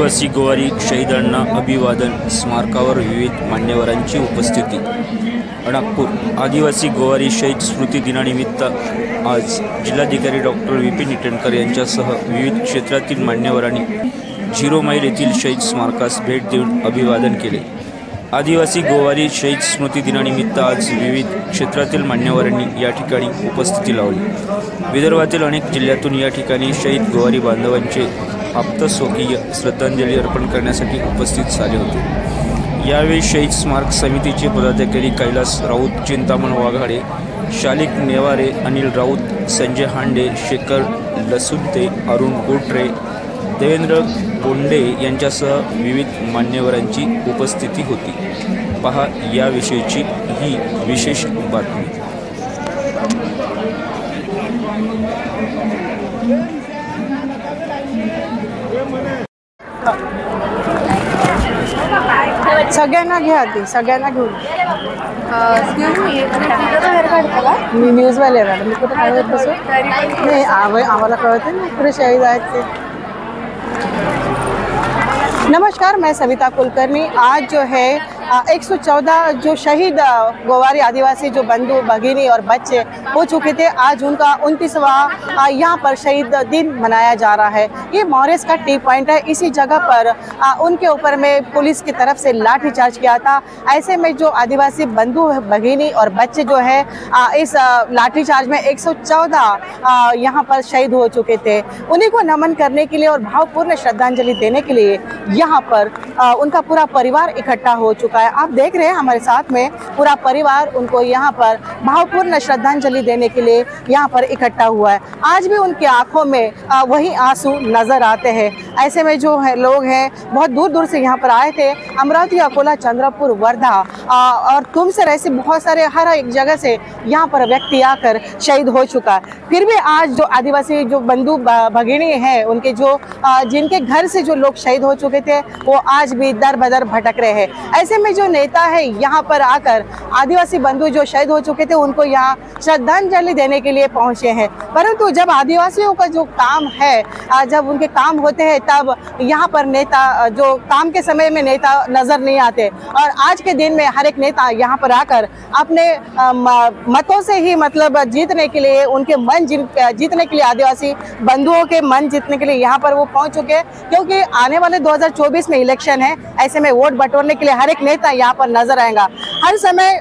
आदिवासी गोवारी शहीदांना अभिवादन स्मारकावर विविध मान्यवरांची उपस्थिती। नागपूर आदिवासी गोवारी शहीद स्मृती दिनानिमित्त आज जिल्हाधिकारी डॉक्टर विपिन ईटनकर यांच्यासह विविध क्षेत्रातील मान्यवरांनी 0 माईल येथील शहीद स्मारकास भेट देऊन अभिवादन केले। आदिवासी गोवारी शहीद स्मृती दिनानिमित्त आज विविध क्षेत्रातील मान्यवरांनी या ठिकाणी उपस्थिती लावली। विदर्भातील अनेक जिल्ह्यातून या ठिकाणी शहीद गोवारी बांधवांचे आप्तस्वकीय श्रद्धांजली अर्पण करण्यासाठी उपस्थित झाले होते। यावेळी शहीद स्मारक समितीचे पदाधिकारी कैलास राऊत, चिंतामण वाघाडे, शालिक नेवारे, अनिल राऊत, संजय हांडे, शेखर लसुंते, अरुण गोटरे, देवेंद्र बोंडे यांच्यासह विविध मान्यवरांची उपस्थिती होती। पहा याविषयीची ही विशेष बातमी। सगळ्यांना घ्या आधी, सगळ्यांना घेऊन। मी न्यूजवाले आहे मॅडम, मी कुठे कळवत बसू? नाही, आम्हाला कळते ना पुढे शहीद आहेत ते। नमस्कार, मैं सविता कुलकर्णी। आज जो है 114 जो शहीद गोवारी आदिवासी जो बंधु भगिनी और बच्चे हो चुके थे, आज उनका 29वां यहाँ पर शहीद दिन मनाया जा रहा है। ये मॉरिस का टी पॉइंट है। इसी जगह पर उनके ऊपर में पुलिस की तरफ से लाठीचार्ज किया था। ऐसे में जो आदिवासी बंधु भगिनी और बच्चे जो है इस लाठीचार्ज में 114 यहाँ पर शहीद हो चुके थे। उन्हीं को नमन करने के लिए और भावपूर्ण श्रद्धांजलि देने के लिए यहाँ पर उनका पूरा परिवार इकट्ठा हो चुका है। आप देख रहे हैं हमारे साथ में पूरा परिवार उनको यहाँ पर भावपूर्ण श्रद्धांजलि देने के लिए यहाँ पर इकट्ठा हुआ है। आज भी उनकी आंखों में वही आंसू नजर आते हैं। ऐसे में जो है लोग हैं बहुत दूर दूर से यहाँ पर आए थे। अमरावती, अकोला, चंद्रपुर, वर्धा और तुमसर ऐसे बहुत सारे हर एक जगह से यहाँ पर व्यक्ति आकर शहीद हो चुका है। फिर भी आज जो आदिवासी जो बंधु भगिनी हैं, उनके जो जिनके घर से जो लोग शहीद हो चुके थे, वो आज भी दर बदर भटक रहे हैं। ऐसे में जो नेता है यहाँ पर आकर आदिवासी बंधु जो शहीद हो चुके थे उनको यहाँ श्रद्धांजलि देने के लिए पहुँचे हैं। परंतु जब आदिवासियों का जो काम है, जब उनके काम होते हैं, तब यहाँ पर नेता जो काम के समय में नेता नजर नहीं आते। और आज के दिन में हर एक नेता यहाँ पर आकर अपने मतों से ही मतलब जीतने के लिए, उनके मन जीतने के लिए, आदिवासी बंधुओं के मन जीतने के लिए यहाँ पर वो पहुँच चुके हैं। क्योंकि आने वाले 2024 में इलेक्शन है। ऐसे में वोट बटोरने के लिए हर एक नेता यहाँ पर नजर आएगा। हर समय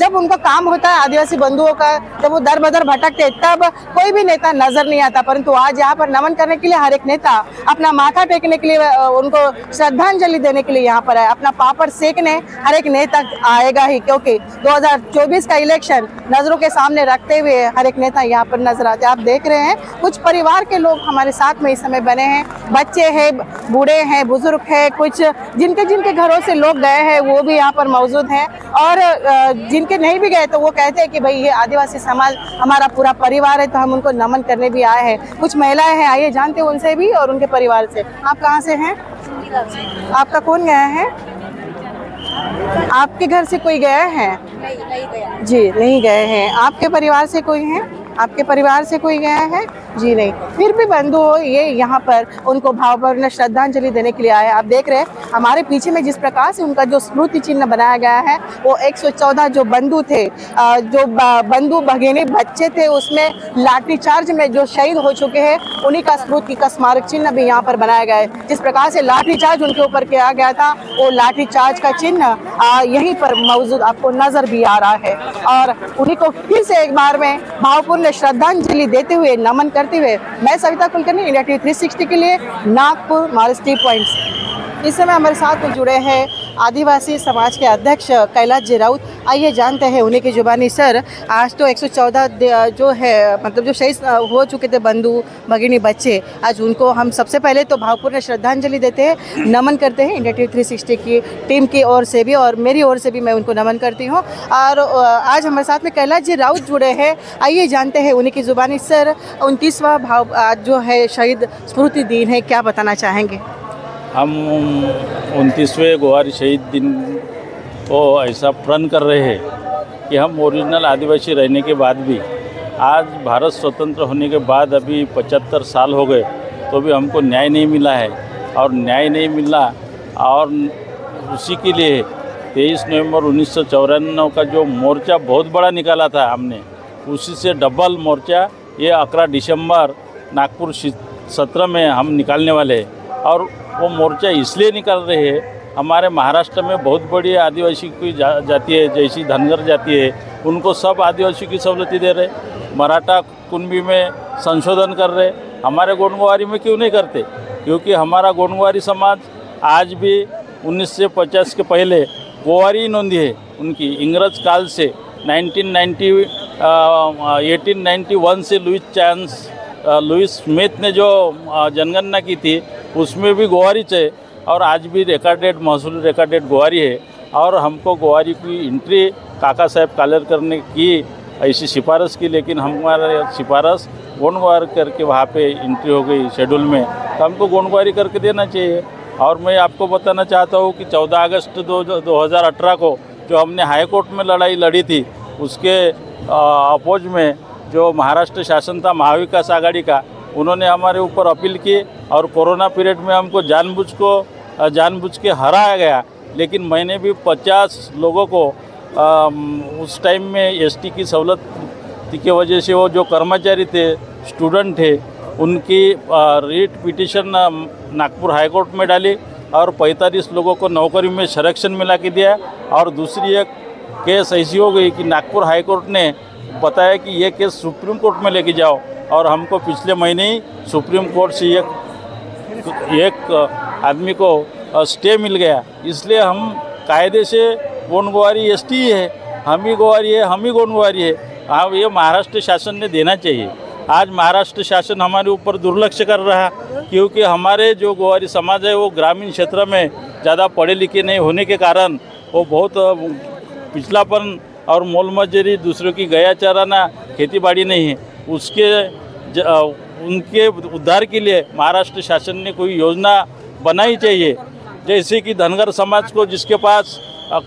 जब उनका काम होता है आदिवासी बंधुओं का, जब वो दर बदर भटकते, तब कोई भी नेता नजर नहीं आता। परंतु आज यहाँ पर नमन करने के लिए हर एक नेता अपना माथा टेकने के लिए, उनको श्रद्धांजलि देने के लिए यहाँ पर है। अपना पापड़ सेकने हर एक नेता आएगा ही, क्योंकि 2024 का इलेक्शन नजरों के सामने रखते हुए हर एक नेता यहाँ पर नजर आते हैं। आप देख रहे हैं कुछ परिवार के लोग हमारे साथ में इस समय बने हैं। बच्चे हैं, बूढ़े हैं, बुजुर्ग हैं, कुछ जिनके घरों से लोग गए हैं वो भी यहाँ पर मौजूद हैं। और जिनके नहीं भी गए तो वो कहते हैं कि भाई ये आदिवासी समाज हमारा पूरा परिवार है, तो हम उनको नमन करने भी आए हैं। कुछ महिलाएं हैं, आइए जानते हैं उनसे भी और उनके परिवार से। आप कहाँ से हैं? आपका कौन गया है? आपके घर से कोई गया है? नहीं गया जी, नहीं गए हैं। आपके परिवार से कोई है? आपके परिवार से कोई गया है? जी नहीं। फिर भी बंधु ये यहाँ पर उनको भावपूर्ण श्रद्धांजलि देने के लिए आए। आप देख रहे हैं हमारे पीछे में जिस प्रकार से उनका जो स्मृति चिन्ह बनाया गया है, वो 114 जो बंधु थे, जो बंधु भगिनी बच्चे थे, उसमें लाठीचार्ज में जो शहीद हो चुके हैं, उन्हीं का स्मृति का स्मारक चिन्ह भी यहाँ पर बनाया गया है। जिस प्रकार से लाठीचार्ज उनके ऊपर किया गया था, वो लाठीचार्ज का चिन्ह यहीं पर मौजूद आपको नजर भी आ रहा है। और उन्हीं को फिर से एक बार में भावपूर्ण श्रद्धांजलि देते हुए, नमन करते हुए, मैं सविता कुलकर्णी, इंडिया टीवी 360 के लिए नागपुर मॉरिस टी पॉइंट्स। इस समय हमारे साथ में जुड़े हैं आदिवासी समाज के अध्यक्ष कैलास जी राउत। आइए जानते हैं उन्हीं की जुबानी। सर, आज तो 114 जो है मतलब जो शहीद हो चुके थे बंधु भगिनी बच्चे, आज उनको हम सबसे पहले तो भावपूर्ण श्रद्धांजलि देते हैं, नमन करते हैं इंडिया टीवी 360 की टीम की ओर से भी और मेरी ओर से भी मैं उनको नमन करती हूँ। और आज हमारे साथ में कैलास जी राउत जुड़े हैं। आइए जानते हैं उन्हीं की जुबानी। सर, 29वां भाव आज जो है शहीद स्मृति दिन है, क्या बताना चाहेंगे? हम 29वें गोवारी शहीद दिन को ऐसा प्रण कर रहे हैं कि हम ओरिजिनल आदिवासी रहने के बाद भी आज भारत स्वतंत्र होने के बाद अभी 75 साल हो गए तो भी हमको न्याय नहीं मिला है। और न्याय नहीं मिला, और उसी के लिए 23 नवंबर 1994 का जो मोर्चा बहुत बड़ा निकाला था हमने, उसी से डबल मोर्चा ये 11 दिसंबर नागपुर सत्र में हम निकालने वाले हैं। और वो मोर्चा इसलिए निकाल रहे हैं, हमारे महाराष्ट्र में बहुत बड़ी आदिवासी की जाति है, जैसी धनगर जाति है, उनको सब आदिवासी की सहूलतें दे रहे। मराठा कुणबी में संशोधन कर रहे, हमारे गोंडवारी में क्यों नहीं करते? क्योंकि हमारा गोंडवारी समाज आज भी 1950 के पहले गोवारी नोंदी है उनकी, इंग्रज काल से 1891 से लुइस स्मिथ ने जो जनगणना की थी उसमें भी गोवारी है, और आज भी रिकॉर्डेड महसूल रिकॉर्डेड गोवारी है। और हमको गोवारी की एंट्री काका साहेब कालेलकर ने की ऐसी सिफारिश की, लेकिन हमारा सिफारिश गोंडवारी करके वहाँ पे एंट्री हो गई शेड्यूल में, तो हमको गोंडवारी करके देना चाहिए। और मैं आपको बताना चाहता हूँ कि 14 अगस्त 2018 को जो हमने हाई कोर्ट में लड़ाई लड़ी थी, उसके अपोज में जो महाराष्ट्र शासन था महाविकास आघाड़ी का, उन्होंने हमारे ऊपर अपील की और कोरोना पीरियड में हमको जानबूझ के हराया गया। लेकिन मैंने भी 50 लोगों को उस टाइम में एसटी की सहूलत की वजह से, वो जो कर्मचारी थे, स्टूडेंट थे, उनकी writ petition Nagpur high court में डाली और 45 लोगों को नौकरी में संरक्षण मिला के दिया। और दूसरी एक केस ऐसी हो गई कि नागपुर हाई कोर्ट ने बताया कि ये केस सुप्रीम कोर्ट में लेके जाओ, और हमको पिछले महीने ही सुप्रीम कोर्ट से एक आदमी को स्टे मिल गया। इसलिए हम कायदे से गोंडवारी एसटी है, हम ही गोवारी है, हम ही गोंडवारी है। हाँ, ये महाराष्ट्र शासन ने देना चाहिए। आज महाराष्ट्र शासन हमारे ऊपर दुर्लक्ष्य कर रहा है, क्योंकि हमारे जो गोवारी समाज है वो ग्रामीण क्षेत्र में ज़्यादा पढ़े लिखे नहीं होने के कारण वो बहुत पिछलापन और मोल मजदूरी, दूसरों की गया चराना, खेती बाड़ी नहीं है। उनके उद्धार के लिए महाराष्ट्र शासन ने कोई योजना बनाई चाहिए, जैसे कि धनगर समाज को जिसके पास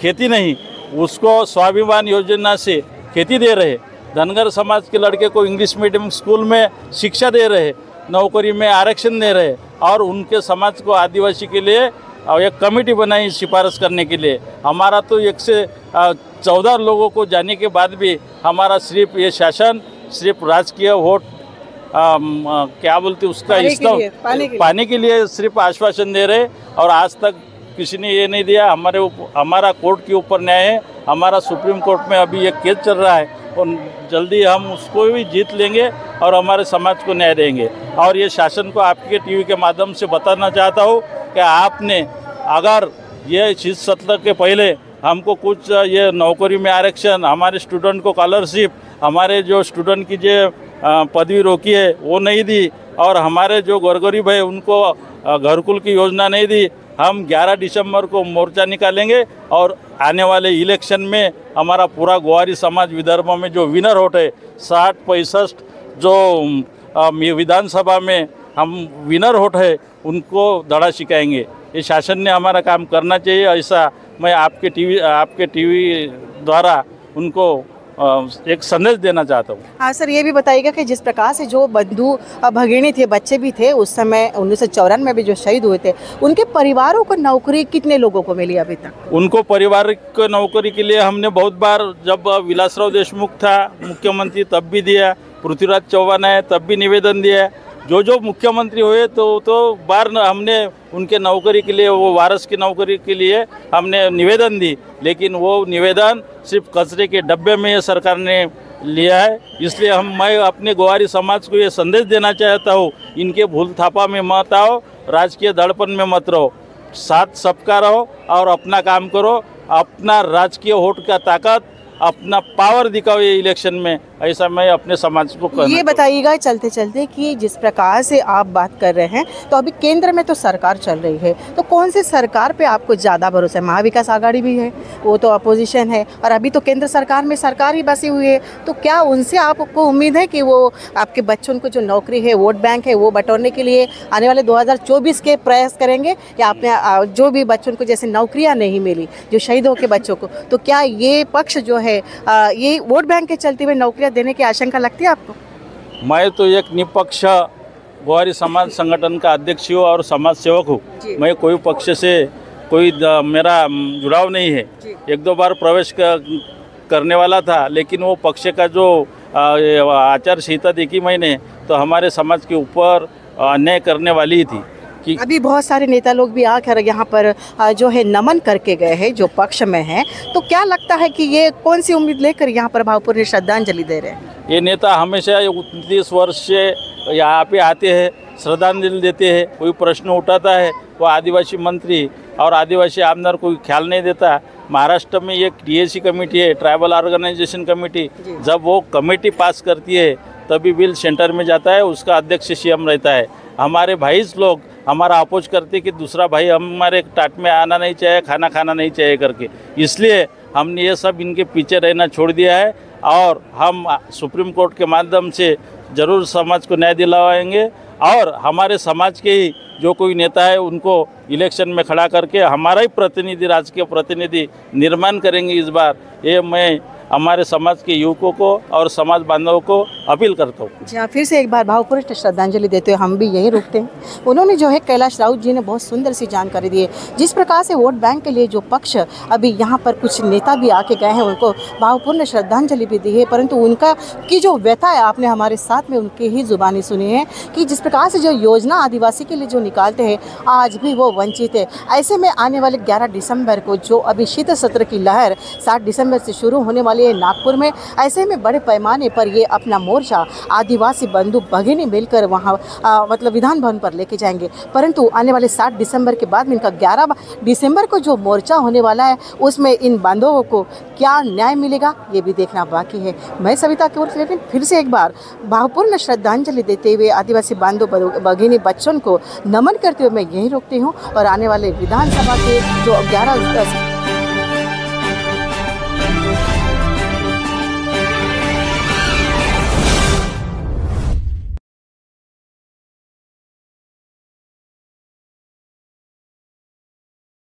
खेती नहीं, उसको स्वाभिमान योजना से खेती दे रहे, धनगर समाज के लड़के को इंग्लिश मीडियम स्कूल में शिक्षा दे रहे, नौकरी में आरक्षण दे रहे, और उनके समाज को आदिवासी के लिए एक कमेटी बनाई सिफारिश करने के लिए। हमारा तो 1 से 14 लोगों को जाने के बाद भी हमारा सिर्फ ये शासन सिर्फ राजकीय वोट क्या बोलते उसका पाने के लिए सिर्फ आश्वासन दे रहे, और आज तक किसी ने ये नहीं दिया। हमारा कोर्ट के ऊपर न्याय है, हमारा सुप्रीम कोर्ट में अभी एक केस चल रहा है, और जल्दी हम उसको भी जीत लेंगे और हमारे समाज को न्याय देंगे। और ये शासन को आपके टीवी के माध्यम से बताना चाहता हूँ कि आपने अगर ये शीत सत्र के पहले हमको कुछ ये नौकरी में आरक्षण, हमारे स्टूडेंट को स्कॉलरशिप, हमारे जो स्टूडेंट की जो पदवी रोकी है वो नहीं दी, और हमारे जो गरीब है उनको घरकुल की योजना नहीं दी, हम 11 दिसंबर को मोर्चा निकालेंगे। और आने वाले इलेक्शन में हमारा पूरा गोवारी समाज विदर्भ में जो विनर होट है 60-65 जो विधानसभा में हम विनर होट है उनको धड़ा सिखाएंगे। ये शासन ने हमारा काम करना चाहिए, ऐसा मैं आपके टीवी द्वारा उनको एक संदेश देना चाहता हूँ। हाँ सर, ये भी बताइएगा कि जिस प्रकार से जो बंधु भगिनी थे, बच्चे भी थे उस समय 1994 में भी जो शहीद हुए थे, उनके परिवारों को नौकरी कितने लोगों को मिली अभी तक? उनको परिवार को नौकरी के लिए हमने बहुत बार, जब विलासराव देशमुख था मुख्यमंत्री तब भी दिया, पृथ्वीराज चौहान है तब भी निवेदन दिया, जो मुख्यमंत्री हुए तो बार हमने उनके नौकरी के लिए, वो वारस की नौकरी के लिए हमने निवेदन दी, लेकिन वो निवेदन सिर्फ कचरे के डब्बे में ये सरकार ने लिया है। इसलिए मैं अपने गोवारी समाज को ये संदेश देना चाहता हूँ, इनके भूल थापा में मत आओ, राजकीय दड़पन में मत रहो, साथ सबका रहो और अपना काम करो, अपना राजकीय वोट का ताकत, अपना पावर दिखाओ ये इलेक्शन में, ऐसा मैं अपने समाज को कहना। ये बताइएगा चलते चलते कि जिस प्रकार से आप बात कर रहे हैं, तो अभी केंद्र में तो सरकार चल रही है, तो कौन सी सरकार पे आपको ज़्यादा भरोसा है? महाविकास आघाड़ी भी है, वो तो अपोजिशन है, और अभी तो केंद्र सरकार में सरकार ही बसी हुई है, तो क्या उनसे आपको उम्मीद है कि वो आपके बच्चों को जो नौकरी है, वोट बैंक है, वो बटोरने के लिए आने वाले 2024 के प्रयास करेंगे? या आपने जो भी बच्चों को जैसे नौकरियाँ नहीं मिली जो शहीदों के बच्चों को, तो क्या ये पक्ष जो है ये वोट बैंक के चलते हुए नौकरियां देने की आशंका लगती है आपको? मैं तो एक निष्पक्ष गोवारी समाज संगठन का अध्यक्ष हूँ और समाज सेवक हूँ। मैं कोई पक्ष से कोई मेरा जुड़ाव नहीं है। एक दो बार प्रवेश करने वाला था, लेकिन वो पक्ष का जो आचार संहिता देखी मैंने, तो हमारे समाज के ऊपर अन्याय करने वाली ही थी। कि अभी बहुत सारे नेता लोग भी आकर यहाँ पर जो है नमन करके गए हैं जो पक्ष में हैं, तो क्या लगता है कि ये कौन सी उम्मीद लेकर यहाँ पर भावपूर्ण श्रद्धांजलि दे रहे हैं? ये नेता हमेशा 29 वर्ष से यहाँ पे आते हैं, श्रद्धांजलि देते हैं, कोई प्रश्न उठाता है वो आदिवासी मंत्री और आदिवासी आमदार कोई ख्याल नहीं देता। महाराष्ट्र में एक TAC कमेटी है, ट्राइबल ऑर्गेनाइजेशन कमेटी, जब वो कमेटी पास करती है तभी बिल सेंटर में जाता है, उसका अध्यक्ष CM रहता है। हमारे भाई लोग हमारा अपोज करते कि दूसरा भाई हमारे टाट में आना नहीं चाहिए, खाना खाना नहीं चाहिए करके, इसलिए हमने ये सब इनके पीछे रहना छोड़ दिया है और हम सुप्रीम कोर्ट के माध्यम से ज़रूर समाज को न्याय दिलवाएंगे और हमारे समाज के ही जो कोई नेता है उनको इलेक्शन में खड़ा करके हमारा ही प्रतिनिधि, राजकीय प्रतिनिधि निर्माण करेंगे इस बार। ये मैं हमारे समाज के युवकों को और समाज बांधवों को अपील करता हूँ। जी हाँ, फिर से एक बार भावपूर्ण श्रद्धांजलि देते हुए हम भी यहीं रुकते हैं। उन्होंने जो है कैलाश राउत जी ने बहुत सुंदर सी जानकारी दी है, जिस प्रकार से वोट बैंक के लिए जो पक्ष अभी यहाँ पर कुछ नेता भी आके गए हैं उनको भावपूर्ण श्रद्धांजलि भी दी है, परंतु उनका की जो व्यथा है आपने हमारे साथ में उनकी ही जुबानी सुनी है कि जिस प्रकार से जो योजना आदिवासी के लिए जो निकालते हैं आज भी वो वंचित है। ऐसे में आने वाले 11 दिसंबर को जो अभी शीत सत्र की लहर 7 दिसंबर से शुरू होने वाली है नागपुर में, ऐसे में बड़े पैमाने पर ये अपना मोर्चा आदिवासी बंधु भगिनी मिलकर वहाँ मतलब विधान भवन पर लेके जाएंगे। परंतु आने वाले 7 दिसंबर के बाद में इनका 11 दिसंबर को जो मोर्चा होने वाला है उसमें इन बांधवों को क्या न्याय मिलेगा ये भी देखना बाकी है। मैं सविता केवल लेकिन फिर से एक बार भावपूर्ण श्रद्धांजलि देते हुए आदिवासी बांधव भगिनी बच्चों को नमन करते हुए मैं यहीं रोकती हूँ और आने वाले विधानसभा के जो 11